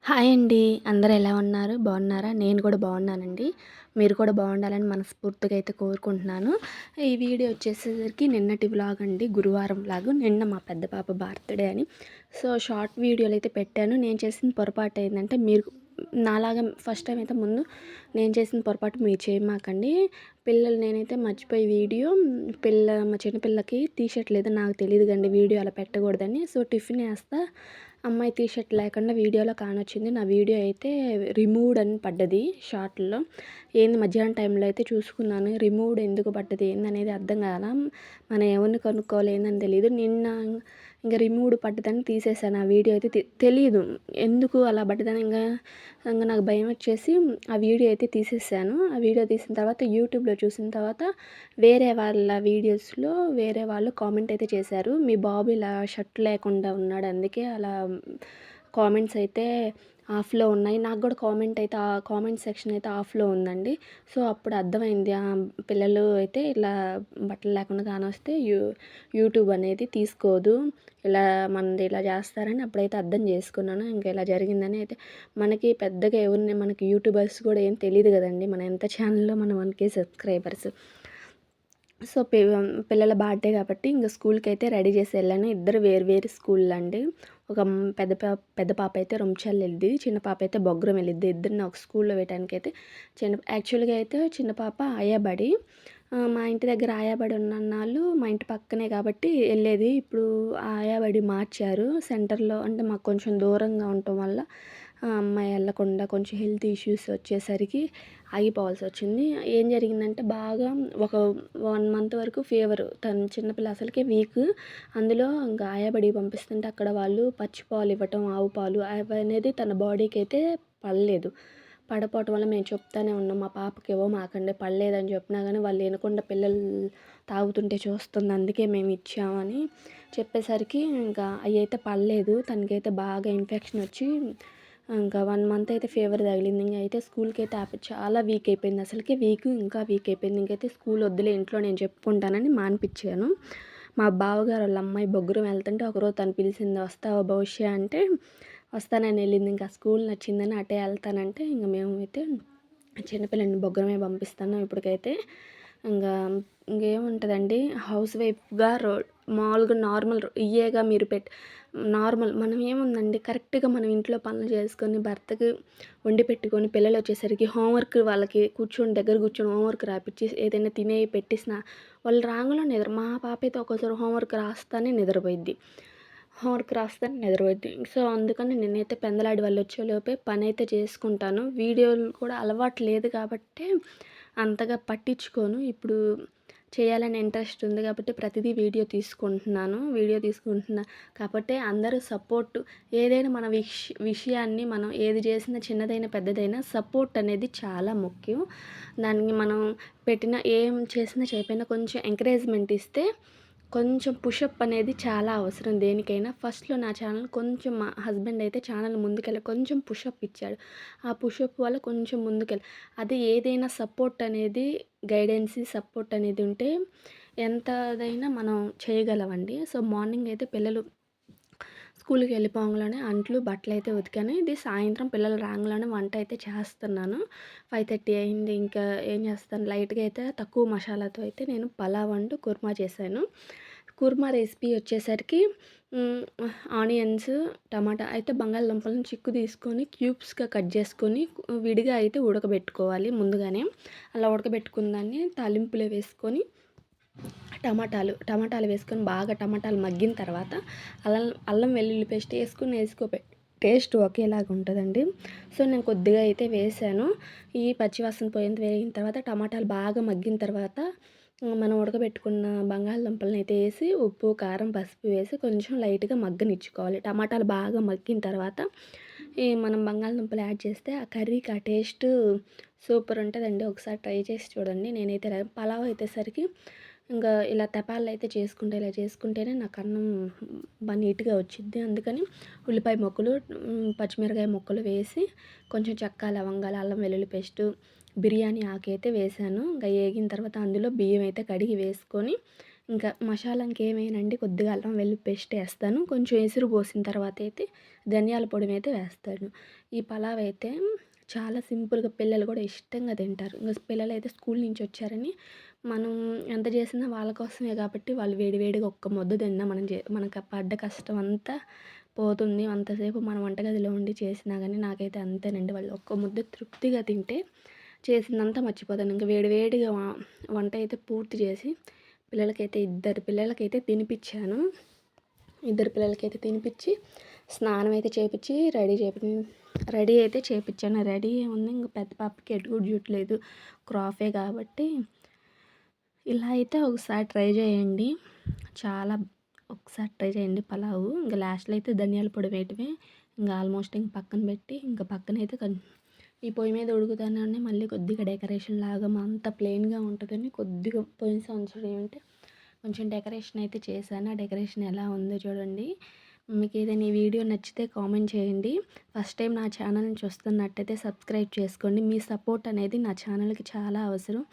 Hi అండి. అందరూ ఎలా ఉన్నారు? బాగున్నారా? నేను కూడా బాగున్నానండి. మీరు కూడా బాగుండాలని మనస్ఫూర్తిగా అయితే కోరుకుంటున్నాను. ఈ వీడియో వచ్చేసేసరికి నిన్నటి వ్లాగ్ అండి. గురువారం వ్లాగ్. నిన్న మా పెద్ద పాప బర్త్‌డే అని. సో, షార్ట్ వీడియోలు అయితే పెట్టాను. నేను చేసిన పొరపాటు ఏంటంటే, మీరు నాలాగా ఫస్ట్ టైం అయితే ముందు నేను చేసిన పొరపాటు మీరు చేయమాకండి. నేనైతే మర్చిపోయి వీడియో మా చిన్న పిల్లకి టీ షర్ట్ లేదు, నాకు తెలీదు కండి వీడియో అలా పెట్టకూడదని. సో, టిఫిన్ ఏస్తా అమ్మాయి టీ షర్ట్ లేకుండా వీడియోలో కానొచ్చింది. నా వీడియో అయితే రిమూవ్డ్ అని పడ్డది షార్ట్‌లో. ఏంది మధ్యాహ్నం టైంలో అయితే చూసుకున్నాను. రిమూవ్డ్ ఎందుకు పడ్డది ఏందనేది అర్థం కాల. మనం ఎవరిని కనుక్కోవాలి ఏందని తెలీదు. నిన్న ఇంక రిమూవ్డ్ పడ్డదని తీసేసాను. ఆ వీడియో అయితే తెలీదు. ఎందుకు అలా పడ్డదని ఇంగ నాకు భయమొచ్చేసి ఆ వీడియో అయితే తీసేసాను. ఆ వీడియో తీసిన తర్వాత యూట్యూబ్‌లో చూసిన తర్వాత వేరే వాళ్ళ వీడియోస్‌లో వేరే వాళ్ళు కామెంట్ అయితే చేశారు. మీ బాబు ఇలా షర్ట్ లేకుండా ఉన్నాడు. అందుకే అలా కామెంట్స్ అయితే ఆఫ్‌లో ఉన్నాయి. నాకు కూడా కామెంట్ సెక్షన్ అయితే ఆఫ్‌లో ఉందండి. సో, అప్పుడు అర్థమైంది. పిల్లలు అయితే ఇలా బట్టలు లేకుండా కానొస్తే యూట్యూబ్ అనేది తీసుకోదు. ఇలా మనది ఇలా చేస్తారని అప్పుడైతే అర్థం చేసుకున్నాను. ఇంక ఇలా జరిగిందని అయితే మనకి పెద్దగా మనకి యూట్యూబర్స్ కూడా ఏం తెలీదు కదండీ. మన ఎంత ఛానల్‌లో మన 1K సబ్స్క్రైబర్స్. సో, పిల్లల బర్త్‌డే కాబట్టి ఇంక స్కూల్‌కైతే రెడీ చేసి వెళ్ళాను. ఇద్దరు వేరు వేరు స్కూల్‌లండి. ఒక పెద్ద పాప అయితే రొంపిచెర్ల ఎళ్ళిద్ది. చిన్న పాప అయితే బొగ్గురం వెళ్ళిద్ది. ఇద్దరిని ఒక స్కూల్‌లో వేయటానికైతే యాక్చువల్‌గా అయితే చిన్న పాప అయ్యాబడి. మా ఇంటి దగ్గర ఆయాబడి ఉన్నన్నాళ్ళు మా ఇంటి పక్కనే కాబట్టి ఎళ్ళేది. ఇప్పుడు ఆ ఆయాబడి మార్చారు. సెంటర్‌లో అంటే మాకు కొంచెం దూరంగా ఉండటం వల్ల ఆ అమ్మాయి ఎళ్ళకుండా కొంచెం హెల్త్ ఇష్యూస్ వచ్చేసరికి ఆగిపోవాల్సొచ్చింది. ఏం జరిగిందంటే బాగా ఒక 1 మంత్ వరకు ఫీవరు. తను చిన్నపిల్ల అసలకే వీక్. అందులో ఇంకా ఆయాబడికి పంపిస్తుంటే అక్కడ వాళ్ళు పచ్చి పాలు ఇవ్వటం, ఆవు పాలు అవనేది తన బాడీకైతే పడలేదు. పడపోవటం వల్ల మేము చెప్తానే ఉన్నాం. మా పాపకి ఇవ్వమాకండి పడలేదని చెప్పినా గానీ వాళ్ళు ఇనకుండా పిల్లలు తాగుతుంటే చూస్తుంది. అందుకే మేము ఇచ్చామని చెప్పేసరికి ఇంకా అయ్యయితే పడలేదు. తనకైతే బాగా ఇన్ఫెక్షన్ వచ్చి ఇంకా 1 మంత్ అయితే ఫీవర్ తగిలింది. ఇంక అయితే స్కూల్‌కైతే చాలా వీక్ అయిపోయింది. అసలకే ఇంకా వీక్ అయిపోయింది. ఇంకైతే స్కూల్ వద్దులే ఇంట్లో నేను చెప్పుకుంటానని మానిపిచ్చాను. మా బావగారు వాళ్ళ అమ్మాయి బొగ్గురం వెళ్తుంటే ఒకరోజు తను పిలిచింది, "వస్తావా భవిష్య" అంటే వస్తానని వెళ్ళింది. ఇంకా స్కూల్ నచ్చిందని అటే వెళ్తానంటే ఇంక మేమైతే చిన్నపిల్లని బొగ్గురమే పంపిస్తాను ఇప్పటికైతే. ఇంగా ఇంకేముంటదండి హౌస్ వైఫ్‌గా మామూలుగా నార్మల్ ఇయ్యేగా మీరు నార్మల్ మనం ఏముందండి కరెక్ట్‌గా మనం ఇంట్లో పనులు చేసుకొని, భర్తకి వండి పెట్టుకొని, పిల్లలొచ్చేసరికి హోంవర్క్ వాళ్ళకి దగ్గర కూర్చొని హోంవర్క్ రాపిచ్చి, ఏదైనా తినేయి పెట్టిసినా వాళ్ళు రాంగానే మా పాప అయితే ఒక్కోసారి హోంవర్క్ రాస్తానే నిద్రపోయిద్ది. సో, అందుకని నేనైతే పెందలాడి వాళ్ళొచ్చేలోపే పనైతే చేసుకుంటాను. వీడియోలు కూడా అలవాటు లేదు కాబట్టే అంతగా పట్టించుకోను. ఇప్పుడు చేయాలని ఇంట్రెస్ట్ ఉంది కాబట్టి ప్రతిదీ వీడియో తీసుకుంటున్నా కాబట్టే అందరూ సపోర్ట్ ఏదైనా మన విషయాన్ని మనం ఏది చేసినా చిన్నదైనా, పెద్దదైనా సపోర్ట్ అనేది చాలా ముఖ్యం. దానికి మనం ఏం చేసినా చేయకపోయినా కొంచెం ఎంకరేజ్‌మెంట్ ఇస్తే కొంచెం పుషప్ అనేది చాలా అవసరం దేనికైనా. ఫస్ట్‌లో నా ఛానల్ కొంచెం మా హస్బెండ్ అయితే ఛానల్ కొంచెం పుషప్ ఇచ్చాడు. ఆ పుషప్ వల్ల కొంచెం అది ఏదైనా సపోర్ట్ అనేది ఉంటే ఎంతదైనా మనం చేయగలమండి. సో, మార్నింగ్ అయితే పిల్లలు స్కూల్‌కి వెళ్ళిపోంగానే అంట్లు, బట్టలైతే ఉతికాను. ఇది సాయంత్రం పిల్లలు రాంగానే వంట అయితే చేస్తున్నాను. 5:30 అయింది. ఇంకా ఏం చేస్తాను లైట్‌గా అయితే తక్కువ మసాలాతో అయితే నేను పలావ్ అండ్ కుర్మా చేశాను. కుర్మా రెసిపీ వచ్చేసరికి హ్మ్, ఆనియన్స్, టమాటా అయితే బంగాళదుంపలను చిక్కు తీసుకొని క్యూబ్స్‌గా కట్ చేసుకొని విడిగా అయితే ఉడకబెట్టుకోవాలి ముందుగానే. అలా ఉడకబెట్టుకున్న దాన్ని తాలింపులో వేసుకొని టమాటాలు వేసుకొని బాగా టమాటాలు మగ్గిన తర్వాత అల్లం వెల్లుల్లి పేస్ట్ టేస్ట్ ఒకేలాగా ఉంటదండి. సో, నేను కొద్దిగా అయితే వేశాను. ఈ పచ్చివాసన పోయేంత వేగిన తర్వాత టమాటాలు బాగా మగ్గిన తర్వాత మనం ఉడకబెట్టుకున్న బంగాళదుంపలనైతే ఏసి ఉప్పు, కారం, పసుపు వేసి కొంచెం లైట్‌గా మగ్గనిచ్చుకోవాలి. టమాటాలు బాగా మగ్గిన తర్వాత మనం బంగాళదుంపలు యాడ్ చేస్తే ఆ కర్రీకి ఆ టేస్ట్ సూపర్ ఉంటదండి. ఒకసారి ట్రై చేసి చూడండి. నేనైతే పలావ్ అయితేసరికి ఇంకా ఇలా చేసుకుంటేనే నాకు అన్నం నీట్‌గా వచ్చిద్ది. అందుకని ఉల్లిపాయ ముక్కలు, పచ్చిమిరపకాయ ముక్కలు వేసి కొంచెం చెక్క, లవంగాలు, అల్లం వెల్లుల్లి పేస్టు, బిర్యానీ ఆకైతే వేశాను. ఇంకా ఏగిన తర్వాత అందులో బియ్యం అయితే కడిగి వేసుకొని ఇంకా మసాలా ఇంకేమేయనండి, కొద్దిగా అల్లం వెల్లుల్లి పేస్ట్ ఏస్తాను. కొంచెం ఎసురు పోసిన తర్వాత అయితే ధనియాల పొడినైతే వేస్తాను. ఈ పలావ్ అయితే చాలా సింపుల్‌గా పిల్లలు కూడా ఇష్టంగా తింటారు. ఇంక పిల్లలైతే స్కూల్ నుంచి వచ్చారని మనం ఎంత చేసినా వాళ్ళ కోసమే కాబట్టి వాళ్ళు వేడి వేడిగా ఒక్క ముద్ద తిన్నా మనకు పడ్డ కష్టం అంతా పోతుంది. అంతసేపు మన వంటగదిలో ఉండి చేసినా గానీ నాకైతే అంతేనండి. వాళ్ళు ఒక్క ముద్ద తృప్తిగా తింటే చేసిందంతా మర్చిపోతాను. ఇంక వేడి వేడిగా వంట అయితే పూర్తి చేసి ఇద్దరు పిల్లలకైతే తినిపిచ్చాను. ఇద్దరు పిల్లలకైతే తినిపిచ్చి, స్నానం అయితే చేపిచ్చి, రెడీ అయితే చేపిచ్చాను. రెడీ ఏముంది, ఇంక పెద్ద పాపకి ఎటు కూడా జుట్టు లేదు, క్రాఫే కాబట్టి ఇలా అయితే ఒకసారి ట్రై చేయండి. ఒకసారి ట్రై చేయండి పలావు. ఇంక లాస్ట్‌లో అయితే ధనియాల పొడి వేయటమే. ఇంక ఆల్మోస్ట్ ఇంక పక్కన పెట్టి, ఇంక పక్కనైతే ఈ పొయ్యి మీద ఉడుకుతానే మళ్ళీ కొద్దిగా డెకరేషన్ లాగా అంత ప్లెయిన్‌గా ఉంటదని కొద్దిగా పోయిన సంవత్సరం ఏమంటే కొంచెం డెకరేషన్ అయితే చేశాను. ఆ డెకరేషన్ ఎలా ఉందో చూడండి. మీకు ఏదైనా ఈ వీడియో నచ్చితే కామెంట్ చేయండి. ఫస్ట్ టైం నా ఛానల్‌ని చూస్తున్నట్టయితే సబ్స్క్రైబ్ చేసుకోండి. మీ సపోర్ట్ అనేది నా ఛానల్‌కి చాలా అవసరం.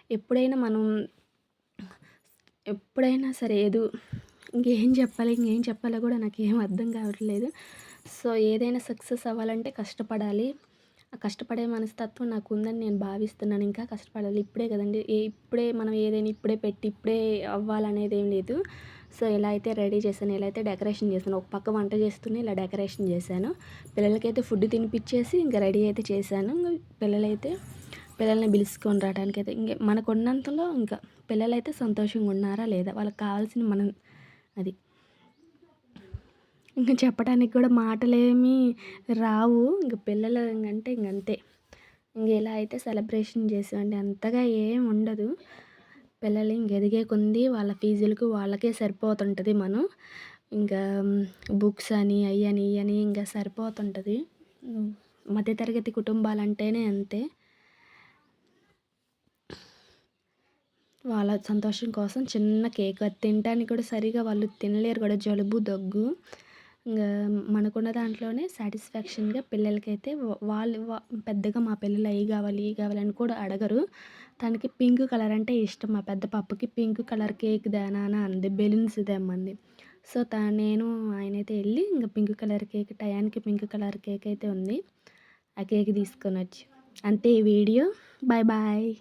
ఎప్పుడైనా మనం ఎప్పుడైనా సరే ఇంకేం చెప్పాలో కూడా నాకేం అర్థం కావట్లేదు. సో ఏదైనా సక్సెస్ అవ్వాలంటే కష్టపడాలి. ఆ కష్టపడే మనస్తత్వం నాకుందని నేను భావిస్తున్నాను. ఇంకా కష్టపడాలి. ఇప్పుడే కదండీ! ఇప్పుడే మనం ఏదైనా ఇప్పుడే పెట్టి ఇప్పుడే అవ్వాలనేదేం లేదు. సో ఇలా అయితే రెడీ చేశాను. ఇలా అయితే డెకరేషన్ చేశాను. ఒక పక్క వంట చేస్తూనే ఇలా డెకరేషన్ చేశాను. పిల్లలకైతే ఫుడ్ తినిపిచ్చేసి ఇంక రెడీ అయితే చేశాను. పిల్లల్ని పిలుచుకొని రావడానికైతే మనకున్నంతలో ఇంకా పిల్లలైతే సంతోషంగా ఉన్నారా లేదా, వాళ్ళకి కావాల్సింది మనం అది. ఇంక చెప్పడానికి కూడా మాటలేమీ రావు. ఇంక పిల్లలు ఇంగంటే ఇంగంతే. ఇలా అయితే సెలబ్రేషన్ చేసామండి. అంతగా ఏం ఉండదు. పిల్లలు ఎదిగే కొంది వాళ్ళ ఫీజులకు వాళ్ళకే సరిపోతుంటది. మనం ఇంకా బుక్స్ అని అయ్యని ఇయ్యని ఇంకా సరిపోతుంటది. మధ్యతరగతి కుటుంబాలంటేనే అంతే. వాళ్ళ సంతోషం కోసం చిన్న కేక్, అది తినటానికి కూడా సరిగా వాళ్ళు తినలేరు కూడా, జలుబు, దగ్గు. ఇంగా మనకున్న దాంట్లోనే సాటిస్ఫాక్షన్‌గా పిల్లలకైతే వాళ్ళు పెద్దగా మా పిల్లలు అయి కావాలి, ఇయి కావాలని కూడా అడగరు. తనకి పింక్ కలర్ అంటే ఇష్టం. మా పెద్ద పాపకి పింక్ కలర్ కేక్ నాన్న అంది. బెలూన్స్ తెమ్మంది. సో నేను ఆయనైతే ఎళ్లి ఇంక పింక్ కలర్ కేక్, టయానికి పింక్ కలర్ కేక్ అయితే ఉంది. ఆ కేక్ తీసుకొనొచ్చి. అంతే ఈ వీడియో. Bye bye.